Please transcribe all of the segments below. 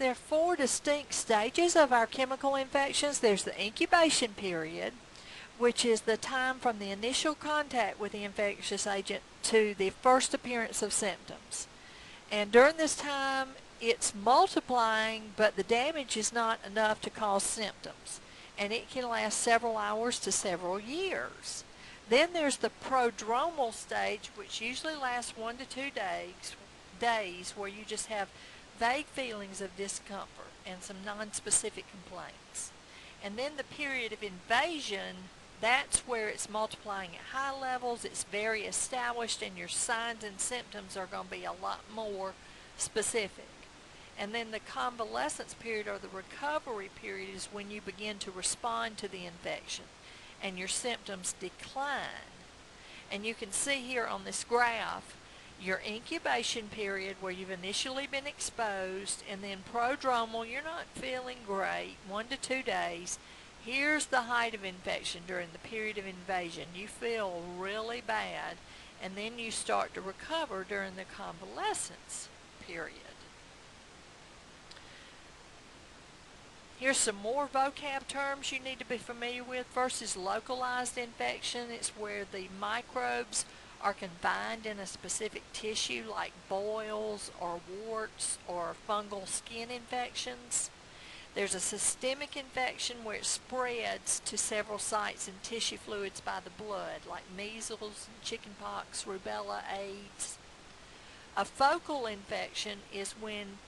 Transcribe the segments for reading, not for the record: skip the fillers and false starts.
there are 4 distinct stages of our chemical infections. There's the incubation period, which is the time from the initial contact with the infectious agent to the first appearance of symptoms. And during this time, it's multiplying, but the damage is not enough to cause symptoms. And it can last several hours to several years. Then there's the prodromal stage, which usually lasts 1 to 2 days, where you just have vague feelings of discomfort and some nonspecific complaints. And then the period of invasion, that's where it's multiplying at high levels, it's very established, and your signs and symptoms are going to be a lot more specific. And then the convalescence period, or the recovery period, is when you begin to respond to the infection and your symptoms decline. And you can see here on this graph your incubation period, where you've initially been exposed, and then prodromal, you're not feeling great, 1 to 2 days. Here's the height of infection during the period of invasion. You feel really bad, and then you start to recover during the convalescence period. Here's some more vocab terms you need to be familiar with. First is localized infection. It's where the microbes are confined in a specific tissue, like boils or warts or fungal skin infections. There's a systemic infection where it spreads to several sites and tissue fluids by the blood, like measles, chickenpox, rubella, AIDS. A focal infection is when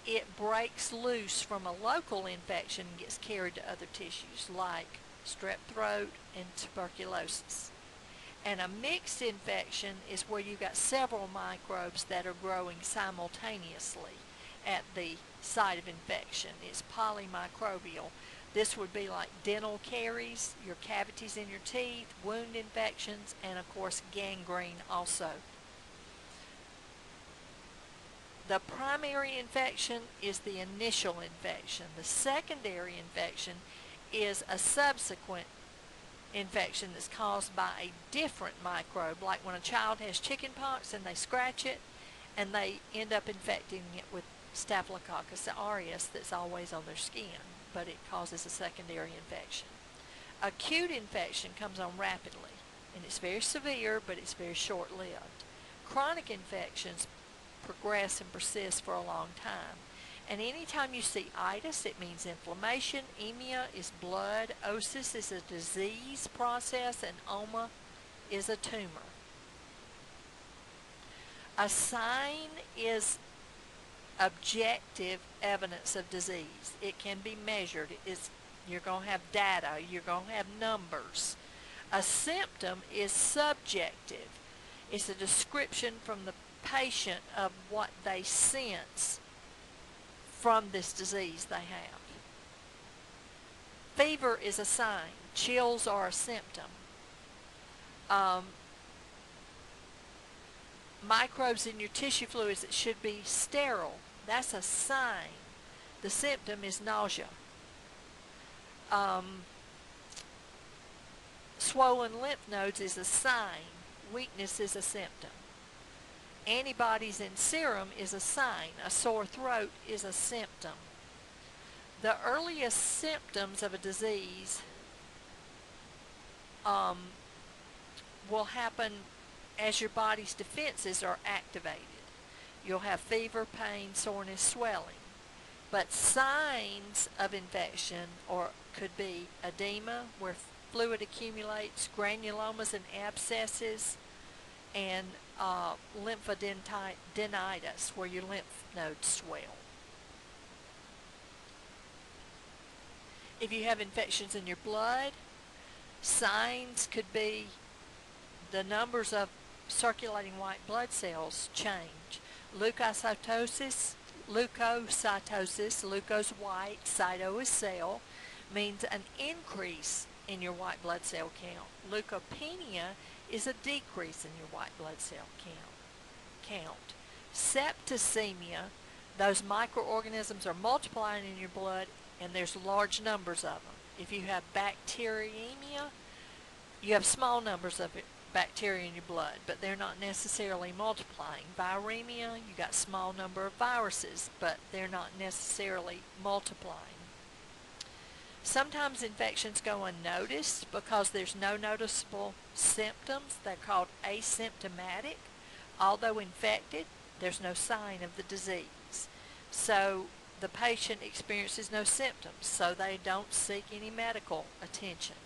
it breaks loose from a local infection and gets carried to other tissues, like strep throat and tuberculosis. And a mixed infection is where you've got several microbes that are growing simultaneously at the site of infection. It's polymicrobial. This would be like dental caries, your cavities in your teeth, wound infections, and of course gangrene also. The primary infection is the initial infection. The secondary infection is a subsequent infection that's caused by a different microbe, like when a child has chickenpox and they scratch it and they end up infecting it with Staphylococcus aureus that's always on their skin, but it causes a secondary infection. Acute infection comes on rapidly, and it's very severe, but it's very short-lived. Chronic infections progress and persist for a long time. And anytime you see itis, it means inflammation. Emia is blood. Osis is a disease process, and oma is a tumor. A sign is objective evidence of disease. It can be measured. You're going to have data. You're going to have numbers. A symptom is subjective. It's a description from the patient of what they sense from this disease they have. Fever is a sign. Chills are a symptom. Microbes in your tissue fluids that should be sterile, that's a sign. The symptom is nausea. Swollen lymph nodes is a sign. Weakness is a symptom. Antibodies in serum is a sign. A sore throat is a symptom. The earliest symptoms of a disease will happen as your body's defenses are activated. You'll have fever, pain, soreness, swelling. But signs of infection could be edema, where fluid accumulates, granulomas and abscesses, and lymphadenitis, where your lymph nodes swell. If you have infections in your blood, signs could be the numbers of circulating white blood cells change. Leukocytosis, leuko's white, cyto is cell, means an increase in your white blood cell count. Leukopenia is a decrease in your white blood cell count. Septicemia, those microorganisms are multiplying in your blood, and there's large numbers of them. If you have bacteremia, you have small numbers of bacteria in your blood, but they're not necessarily multiplying. Viremia, you got small number of viruses, but they're not necessarily multiplying. Sometimes infections go unnoticed because there's no noticeable symptoms. They're called asymptomatic. Although infected, there's no sign of the disease. So the patient experiences no symptoms, so they don't seek any medical attention.